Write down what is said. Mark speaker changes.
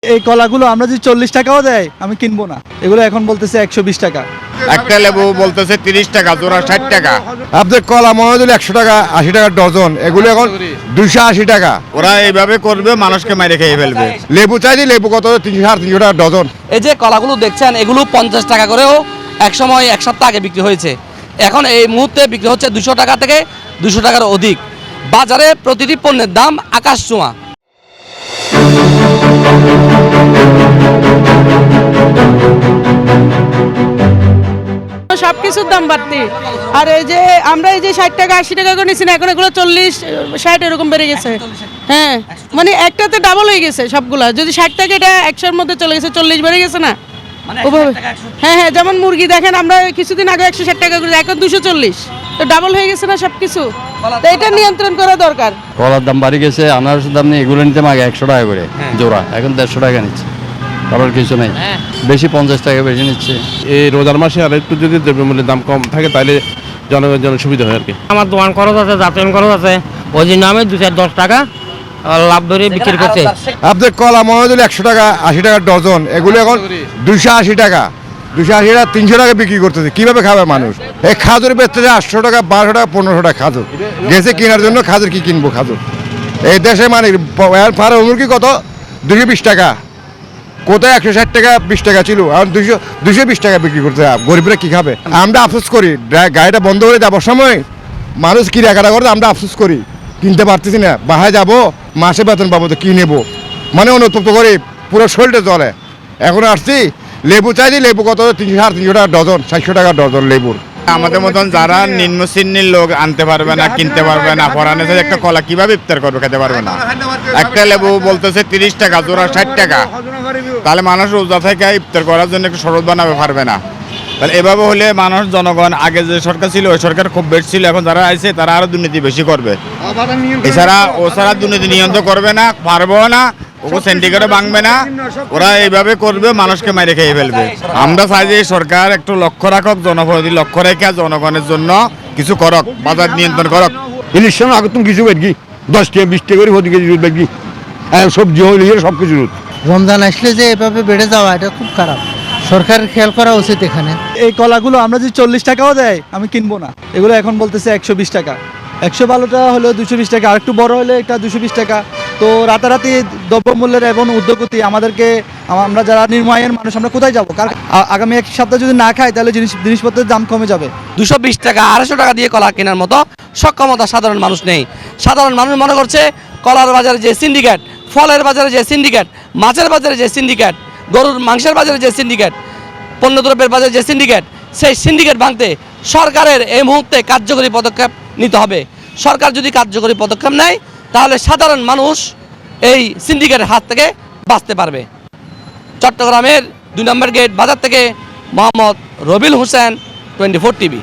Speaker 1: এই কলাগুলো আমরা যদি 40 টাকাও দেয় আমি কিনবো না, এগুলো এখন বলতেছে 120 টাকা।
Speaker 2: একটা লেবু বলতেছে 30 টাকা, জোড়া 60 টাকা।
Speaker 3: আপনার কলা মনে হয় 100 টাকা 80 টাকা ডজন, এগুলো এখন 280 টাকা।
Speaker 2: ওরা এইভাবে করবে, মানুষকে মাইরে খেয়ে ফেলবে।
Speaker 3: লেবু চাইছি, লেবু কত 300-350 টাকা ডজন।
Speaker 4: এই যে কলাগুলো দেখছেন এগুলো 50 টাকা করেও এক সময় এক সপ্তাহ আগে বিক্রি হয়েছে, এখন এই মুহূর্তে বিক্রি হচ্ছে 200 টাকা থেকে 200 টাকার অধিক। বাজারে প্রতিটি পণ্যের দাম আকাশ ছোঁয়া।
Speaker 5: সবকিছুর দাম বাড়তি। আর এই যে আমরা এই যে 60 টাকা 80 টাকা করে নিচ্ছি না, এখন এগুলো 40-60 এরকম বেড়ে গেছে। হ্যাঁ, মানে একটাতে ডাবল হয়ে গেছে সবগুলা। যদি 60 টাকা এটা 100-এর মধ্যে চলে গেছে, 40 বেড়ে গেছে না ওভাবে। হ্যাঁ হ্যাঁ, যেমন মুরগি দেখেন আমরা কিছুদিন আগে 160 টাকা করে, এখন 240, তো ডাবল হয়ে গেছে না সবকিছু। তো এটা নিয়ন্ত্রণ করা দরকার।
Speaker 6: কলার দাম বাড়ি গেছে, আনারসের দাম নেই, এগুলো নিতে আগে 100 টাকা করে জোড়া, এখন 150 টাকা নিচ্ছে। কারোর কিছু নেই, বেশি 50 টাকা বেশি নিচ্ছে।
Speaker 7: এই রোজার মাসে আর একটু যদি দ্রব্যমূল্যের দাম কম থাকে তাহলে জনগণের জন্য সুবিধা হয় আর কি।
Speaker 8: আমার দোকান খরচ আছে, যাতায়াত খরচ আছে, ওই জন্য আমি 2-10 টাকা লাভ ধরে বিক্রি করছে।
Speaker 3: আপনার কলা মনে হয় 100 টাকা 80 টাকা ডজন, এগুলো এখন 280 টাকা 280 টাকা 300 টাকা বিক্রি করতেছে। কিভাবে খাবে মানুষ? এই খাজুর বেচতেছে 800 টাকা 1200 টাকা 1500 টাকা খাজুর। গেছে কেনার জন্য খাজুর কি কিনবো খাজুর? এই দেশে মানে ফার্ম মুরগি কত 220 টাকা, কোথায় 160 টাকা 20 টাকা ছিল, আর 220 টাকা বিক্রি করতে। গরিবরা কি খাবে? আমরা আফসোস করি, গাড়িটা বন্ধ করে যাবার সময় মানুষ কিনাকাটা করে, আমরা আফসোস করি কিনতে পারতেছি না। বাহায় যাবো, মাসে বেতন পাবো তো কি নেবো, মানে অনুতপ্ত করে পুরো শরীরটা চলে। এখন আসছি লেবু চাইছি, লেবু কত 300-350 টাকা ডজন, 700 টাকা ডজন লেবুর।
Speaker 2: আমাদের মতন যারা নিম্ন শ্রেণীর লোক আনতে পারবে না, কিনতে পারবে না, পরানে একটা কলা কিভাবে ইফতার করবে, খেতে পারবে না। একটা লেবু বলতেছে 30 টাকা, জোড়া 60 টাকা। তাহলে মানুষ রোজা থেকে ইফতার করার জন্য একটু সরল বানাবে পারবে না। তাহলে এভাবে হলে মানুষ, জনগণ, আগে যে সরকার ছিল ওই সরকার খুব বেশি ছিল, এখন যারা আছে তারা আরো দুর্নীতি বেশি করবে। এছাড়া দুর্নীতি নিয়ন্ত্রণ করবে না, পারবো না, ওকে সিন্ডিকেটও ভাঙবে না। ওরা এইভাবে করবে, মানুষকে মাইরে খেয়ে ফেলবে। আমরা চাই যে সরকার একটু লক্ষ্য রাখক, জনপ্রতিনিধি লক্ষ্য রেখে জনগণের জন্য কিছু করক, বাজার নিয়ন্ত্রণ করক।
Speaker 3: ইলেকশন আগে তুমি কিছু বেরগি 10 টাকা 20 টাকা করে 40 কেজি দুধ বেরগি, সবজি হইলে সব কিছু দুধ।
Speaker 9: রমজান আসলে যে এভাবে বেড়ে যাওয়া, এটা খুব খারাপ। সরকারের খেয়াল করা উচিত এখানে।
Speaker 1: এই কলাগুলো আমরা যদি 40 টাকাও দেয় আমি কিনবো না, এগুলো এখন বলতেছে 120 টাকা। 112টা হলো 220 টাকা, আর একটু বড় হলে এটা 220 টাকা। তো রাতারাতি দ্রব্যমূল্যের এবং উদ্যোগতি আমাদেরকে, আমরা যারা নির্ময়ের মানুষ, আমরা কোথায় যাবো? কারণ আগামী এক সপ্তাহ যদি না খাই তাহলে জিনিসপত্রের দাম কমে যাবে।
Speaker 4: 220 টাকা 250 টাকা দিয়ে কলা কেনার মতো সক্ষমতা সাধারণ মানুষ নেই। সাধারণ মানুষ মনে করছে কলার বাজারে যে সিন্ডিকেট, ফলের বাজারে যে সিন্ডিকেট, মাছের বাজারে যে সিন্ডিকেট, গরুর মাংসের বাজারে যে সিন্ডিকেট, পণ্যদ্রব্যের বাজারে যে সিন্ডিকেট, সেই সিন্ডিকেট ভাঙতে সরকারের এই মুহূর্তে কার্যকরী পদক্ষেপ নিতে হবে। সরকার যদি কার্যকরী পদক্ষেপ নেয় তাহলে সাধারণ মানুষ এই সিন্ডিকেটের হাত থেকে বাঁচতে পারবে। চট্টগ্রামের 2 নম্বর গেট বাজার থেকে মোহাম্মদ রবিল হোসেন, 24 টিভি।